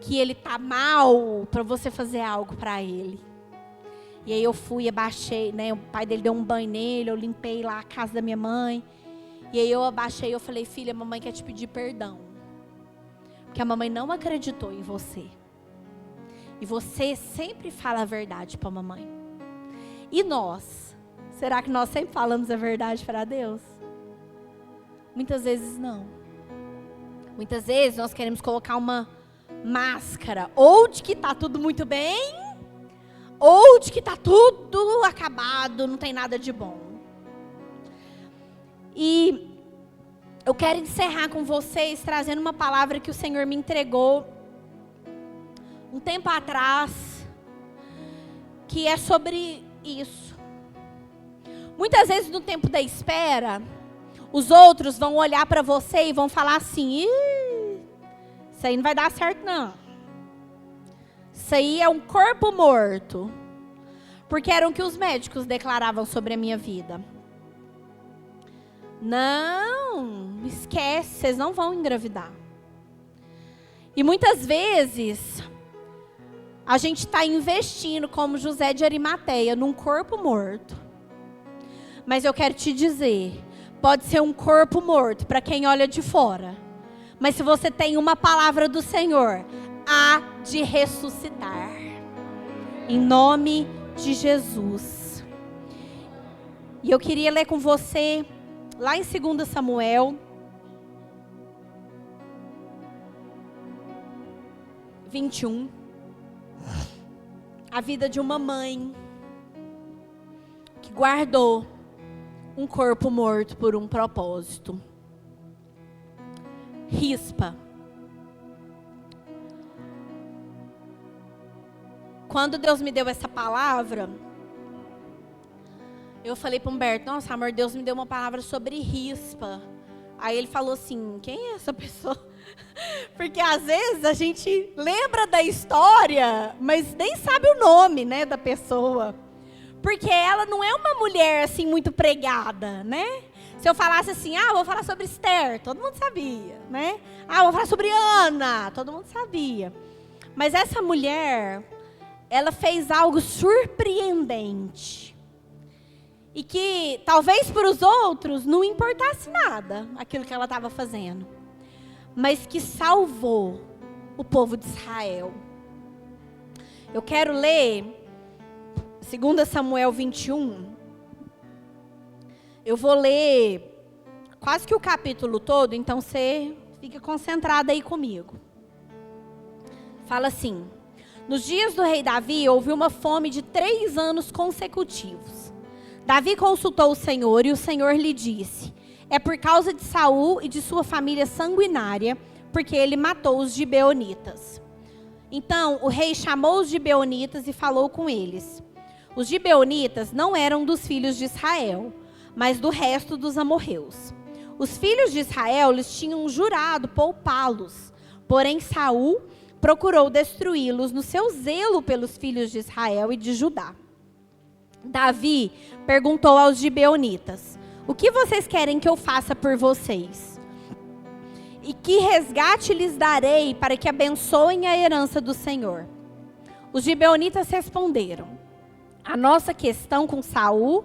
que ele tá mal para você fazer algo para ele. E aí eu fui, abaixei, né, o pai dele deu um banho nele, eu limpei lá a casa da minha mãe. E aí eu abaixei, eu falei, filha, a mamãe quer te pedir perdão. Porque a mamãe não acreditou em você. E você sempre fala a verdade para a mamãe. E nós? Será que nós sempre falamos a verdade para Deus? Muitas vezes não. Muitas vezes nós queremos colocar uma máscara. Ou de que está tudo muito bem, ou de que está tudo acabado, não tem nada de bom. E eu quero encerrar com vocês trazendo uma palavra que o Senhor me entregou um tempo atrás, que é sobre isso. Muitas vezes no tempo da espera, os outros vão olhar para você e vão falar assim, isso aí não vai dar certo não. Isso aí é um corpo morto. Porque era o que os médicos declaravam sobre a minha vida. Não, esquece, vocês não vão engravidar. E muitas vezes, a gente está investindo, como José de Arimateia, num corpo morto. Mas eu quero te dizer, pode ser um corpo morto para quem olha de fora. Mas se você tem uma palavra do Senhor, há de ressuscitar. Em nome de Jesus. E eu queria ler com você, lá em 2 Samuel 21, a vida de uma mãe que guardou um corpo morto por um propósito. Rispa. Quando Deus me deu essa palavra, eu falei para o Humberto, nossa, amor, Deus me deu uma palavra sobre Rispa. Aí ele falou assim, quem é essa pessoa? Porque às vezes a gente lembra da história, mas nem sabe o nome, né, da pessoa. Porque ela não é uma mulher assim muito pregada, né? Se eu falasse assim, vou falar sobre Esther, todo mundo sabia, né? Vou falar sobre Ana, todo mundo sabia. Mas essa mulher, ela fez algo surpreendente. E que talvez para os outros não importasse nada aquilo que ela estava fazendo. Mas que salvou o povo de Israel. Eu quero ler 2 Samuel 21. Eu vou ler quase que o capítulo todo, então você fica concentrado aí comigo. Fala assim: nos dias do rei Davi, houve uma fome de 3 anos consecutivos. Davi consultou o Senhor e o Senhor lhe disse: é por causa de Saul e de sua família sanguinária, porque ele matou os gibeonitas. Então o rei chamou os gibeonitas e falou com eles. Os gibeonitas não eram dos filhos de Israel, mas do resto dos amorreus. Os filhos de Israel lhes tinham jurado poupá-los, porém Saul procurou destruí-los no seu zelo pelos filhos de Israel e de Judá. Davi perguntou aos gibeonitas: o que vocês querem que eu faça por vocês? E que resgate lhes darei para que abençoem a herança do Senhor? Os gibeonitas responderam: a nossa questão com Saul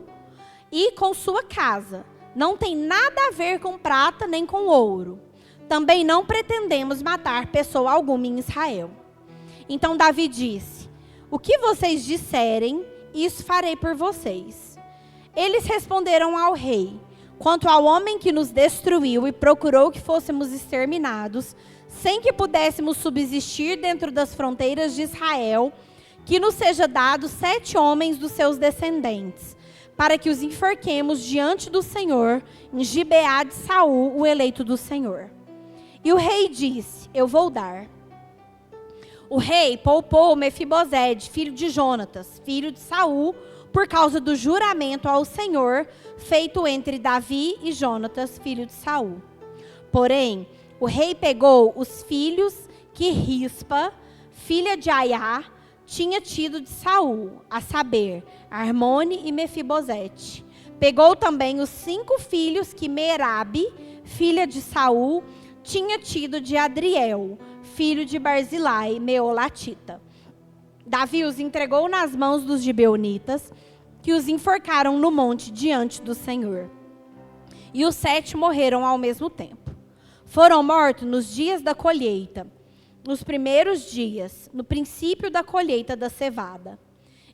e com sua casa não tem nada a ver com prata nem com ouro. Também não pretendemos matar pessoa alguma em Israel. Então Davi disse: o que vocês disserem, isso farei por vocês. Eles responderam ao rei: quanto ao homem que nos destruiu e procurou que fôssemos exterminados, sem que pudéssemos subsistir dentro das fronteiras de Israel, que nos seja dado 7 homens dos seus descendentes, para que os enforquemos diante do Senhor, em Gibeá de Saul, o eleito do Senhor. E o rei disse, eu vou dar. O rei poupou Mefibosete, filho de Jonatas, filho de Saul, por causa do juramento ao Senhor, feito entre Davi e Jonatas, filho de Saul. Porém, o rei pegou os filhos que Rispa, filha de Aiá, tinha tido de Saul, a saber, Armone e Mefibosete. Pegou também os 5 filhos que Merabe, filha de Saul, tinha tido de Adriel, filho de Barzilai, meolatita. Davi os entregou nas mãos dos gibeonitas, que os enforcaram no monte diante do Senhor. E os 7 morreram ao mesmo tempo. Foram mortos nos dias da colheita, nos primeiros dias, no princípio da colheita da cevada.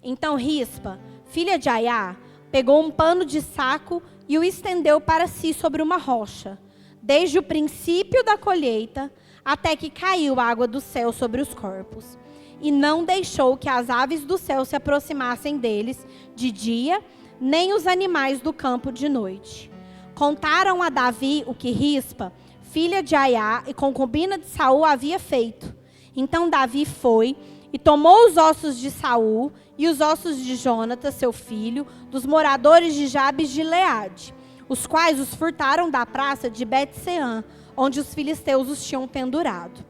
Então Rispa, filha de Aiá, pegou um pano de saco e o estendeu para si sobre uma rocha, desde o princípio da colheita até que caiu água do céu sobre os corpos. E não deixou que as aves do céu se aproximassem deles de dia, nem os animais do campo de noite. Contaram a Davi o que Rispa, filha de Aiá e concubina de Saul, havia feito. Então Davi foi e tomou os ossos de Saul e os ossos de Jonatas, seu filho, dos moradores de Jabes de Gileade, os quais os furtaram da praça de Bet-Seã, onde os filisteus os tinham pendurado.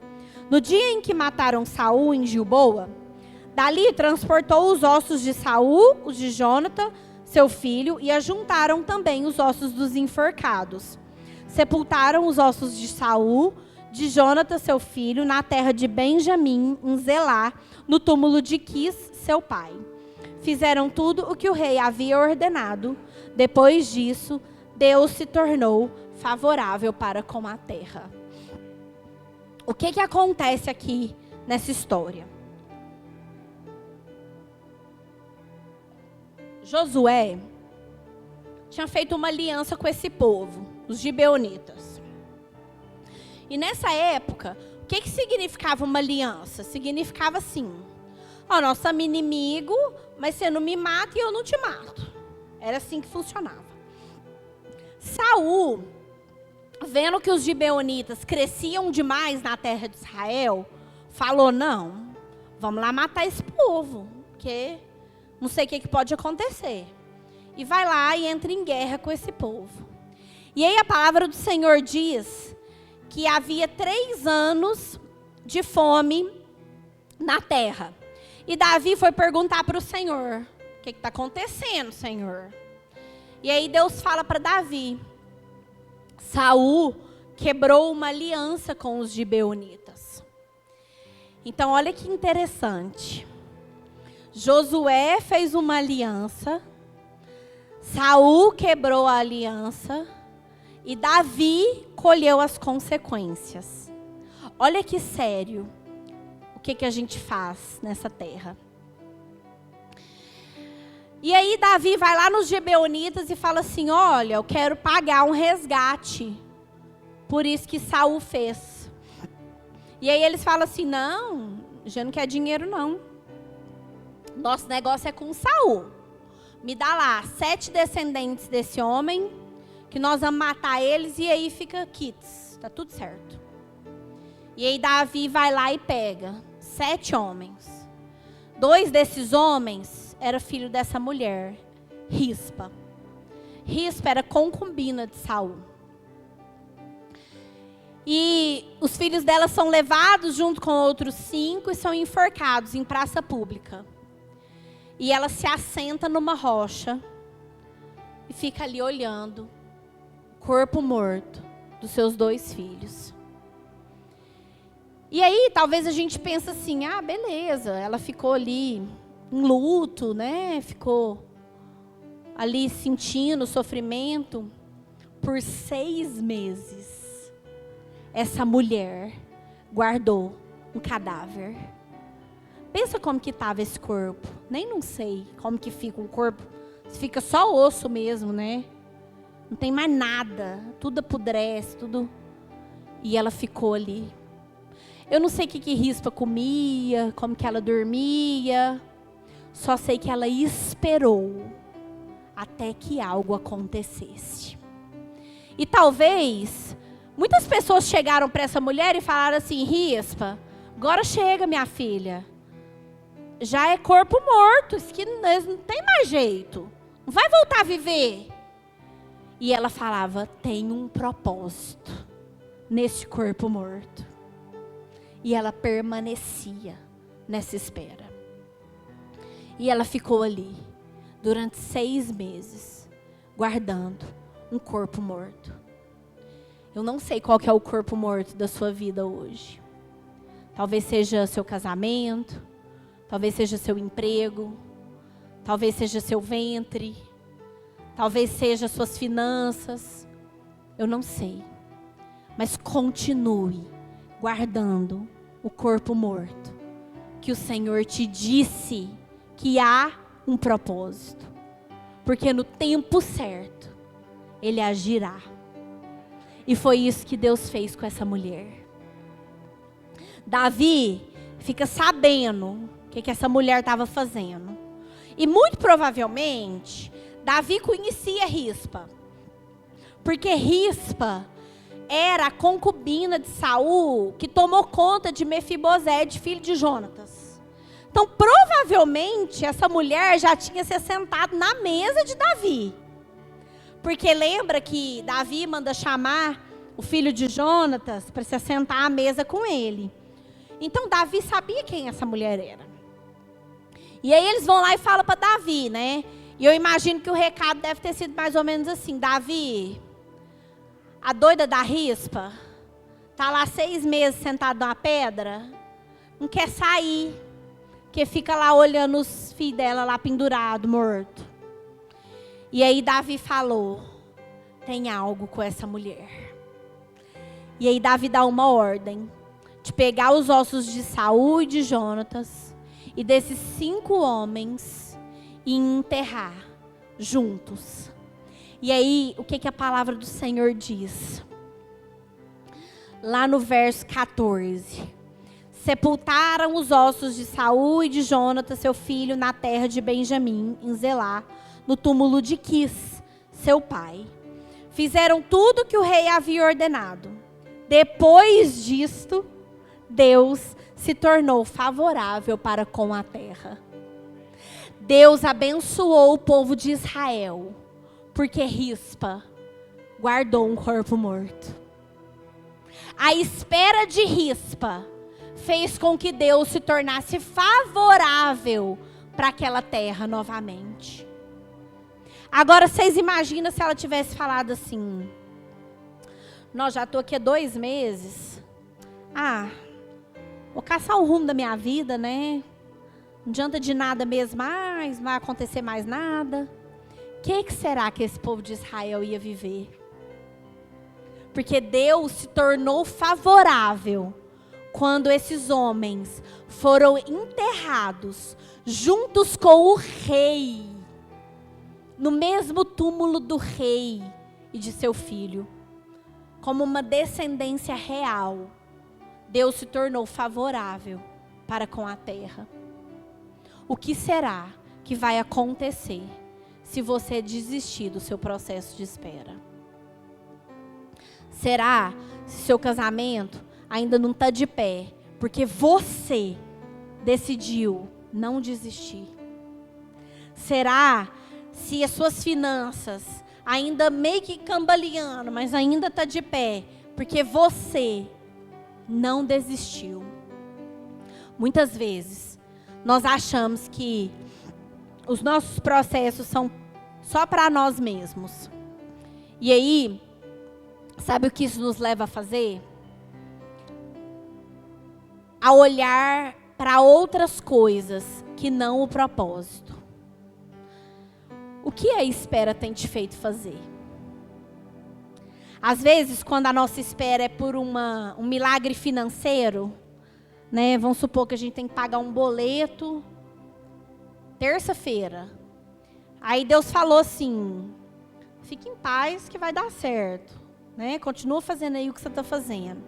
No dia em que mataram Saul em Gilboa, dali transportou os ossos de Saul, os de Jonatan, seu filho, e ajuntaram também os ossos dos enforcados. Sepultaram os ossos de Saul, de Jonatan, seu filho, na terra de Benjamim, em Zelá, no túmulo de Quis, seu pai. Fizeram tudo o que o rei havia ordenado. Depois disso, Deus se tornou favorável para com a terra. O que acontece aqui nessa história? Josué tinha feito uma aliança com esse povo, os gibeonitas. E nessa época, o que significava uma aliança? Significava assim: ó, nós somos inimigo, mas você não me mata e eu não te mato. Era assim que funcionava. Saul, vendo que os gibeonitas cresciam demais na terra de Israel, falou: não, vamos lá matar esse povo, porque não sei o que pode acontecer. E vai lá e entra em guerra com esse povo. E aí a palavra do Senhor diz que havia 3 anos de fome na terra. E Davi foi perguntar para o Senhor: o que está acontecendo, Senhor? E aí Deus fala para Davi: Saul quebrou uma aliança com os gibeonitas. Então olha que interessante. Josué fez uma aliança, Saul quebrou a aliança e Davi colheu as consequências. Olha que sério o que a gente faz nessa terra. E aí Davi vai lá nos gibeonitas e fala assim: olha, eu quero pagar um resgate por isso que Saul fez. E aí eles falam assim: não, já não quer dinheiro não. Nosso negócio é com Saul. Me dá lá 7 descendentes desse homem, que nós vamos matar eles e aí fica quites, tá tudo certo. E aí Davi vai lá e pega 7 homens. 2 desses homens era filho dessa mulher, Rispa. Rispa era concubina de Saul. E os filhos dela são levados junto com outros 5 e são enforcados em praça pública. E ela se assenta numa rocha e fica ali olhando o corpo morto dos seus 2 filhos. E aí talvez a gente pense assim: ah, beleza, ela ficou ali em luto, né? Ficou ali sentindo sofrimento por 6 meses. Essa mulher guardou um cadáver. Pensa como que estava esse corpo. Nem não sei como que fica um corpo. Fica só osso mesmo, né? Não tem mais nada. Tudo apodrece, tudo. E ela ficou ali. Eu não sei o que Rispa comia, como que ela dormia. Só sei que ela esperou até que algo acontecesse. E talvez muitas pessoas chegaram para essa mulher e falaram assim: Rispa, agora chega, minha filha. Já é corpo morto, isso que não tem mais jeito. Não vai voltar a viver. E ela falava: tem um propósito nesse corpo morto. E ela permanecia nessa espera. E ela ficou ali durante 6 meses, guardando um corpo morto. Eu não sei qual que é o corpo morto da sua vida hoje. Talvez seja seu casamento, talvez seja seu emprego, talvez seja seu ventre, talvez seja suas finanças. Eu não sei. Mas continue guardando o corpo morto, que o Senhor te disse que há um propósito. Porque no tempo certo, Ele agirá. E foi isso que Deus fez com essa mulher. Davi fica sabendo o que essa mulher estava fazendo. E muito provavelmente, Davi conhecia Rispa. Porque Rispa era a concubina de Saul que tomou conta de Mefibosete, filho de Jonatas. Então, provavelmente, essa mulher já tinha se sentado na mesa de Davi. Porque lembra que Davi manda chamar o filho de Jonatas para se sentar à mesa com ele. Então, Davi sabia quem essa mulher era. E aí eles vão lá e falam para Davi, né? E eu imagino que o recado deve ter sido mais ou menos assim: Davi, a doida da Rispa, tá lá 6 meses sentada numa pedra, não quer sair, porque fica lá olhando os filhos dela lá pendurado, morto. E aí Davi falou: tem algo com essa mulher. E aí Davi dá uma ordem de pegar os ossos de Saul e de Jonatas e desses 5 homens e enterrar juntos. E aí, o que a palavra do Senhor diz? Lá no verso 14. Sepultaram os ossos de Saul e de Jonatas, seu filho, na terra de Benjamim, em Zelá, no túmulo de Quis, seu pai. Fizeram tudo que o rei havia ordenado. Depois disto, Deus se tornou favorável para com a terra. Deus abençoou o povo de Israel, porque Rispa guardou um corpo morto. A espera de Rispa fez com que Deus se tornasse favorável para aquela terra novamente. Agora vocês imaginam se ela tivesse falado assim: nós já estou aqui há 2 meses. Vou caçar o rumo da minha vida, né? Não adianta de nada mesmo mais, não vai acontecer mais nada. O que será que esse povo de Israel ia viver? Porque Deus se tornou favorável quando esses homens foram enterrados juntos com o rei, no mesmo túmulo do rei e de seu filho, como uma descendência real. Deus se tornou favorável para com a terra. O que será que vai acontecer se você desistir do seu processo de espera? Será se seu casamento ainda não está de pé, porque você decidiu não desistir? Será se as suas finanças ainda meio que cambaleando, mas ainda está de pé, porque você não desistiu? Muitas vezes nós achamos que os nossos processos são só para nós mesmos. E aí, sabe o que isso nos leva a fazer? A olhar para outras coisas que não o propósito. O que a espera tem te feito fazer? Às vezes, quando a nossa espera é por um milagre financeiro, né? Vamos supor que a gente tem que pagar um boleto terça-feira. Aí Deus falou assim: fique em paz que vai dar certo, né? Continua fazendo aí o que você está fazendo.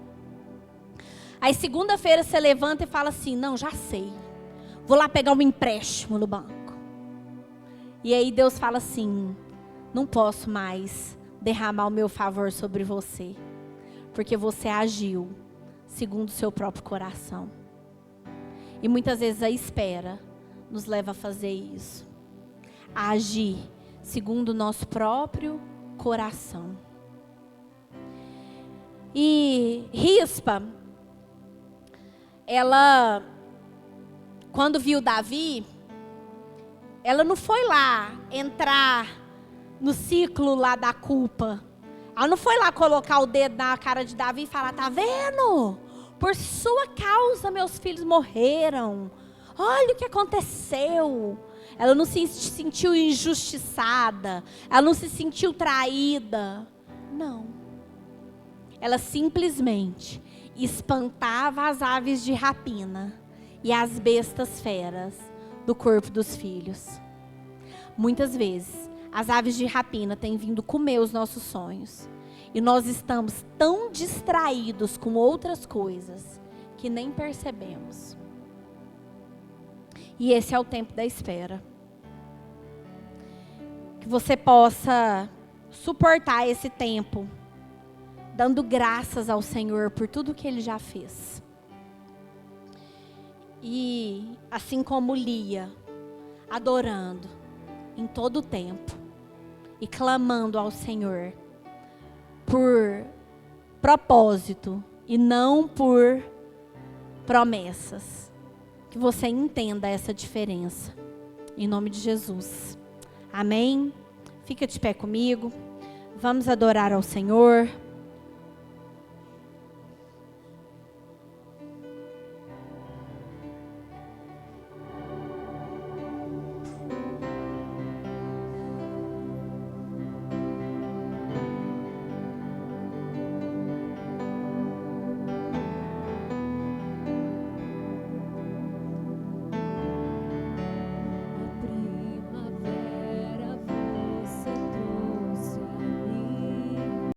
Aí segunda-feira você levanta e fala assim: não, já sei, vou lá pegar um empréstimo no banco. E aí Deus fala assim: não posso mais derramar o meu favor sobre você, porque você agiu segundo o seu próprio coração. E muitas vezes a espera nos leva a fazer isso, a agir segundo o nosso próprio coração. E Rispa, ela, quando viu Davi, ela não foi lá entrar no ciclo lá da culpa. Ela não foi lá colocar o dedo na cara de Davi e falar: tá vendo? Por sua causa meus filhos morreram. Olha o que aconteceu. Ela não se sentiu injustiçada. Ela não se sentiu traída. Não. Ela simplesmente espantava as aves de rapina e as bestas feras do corpo dos filhos. Muitas vezes, as aves de rapina têm vindo comer os nossos sonhos. E nós estamos tão distraídos com outras coisas que nem percebemos. E esse é o tempo da espera. Que você possa suportar esse tempo, dando graças ao Senhor por tudo que Ele já fez. E assim como Lia, adorando em todo o tempo e clamando ao Senhor por propósito e não por promessas. Que você entenda essa diferença. Em nome de Jesus. Amém? Fica de pé comigo. Vamos adorar ao Senhor.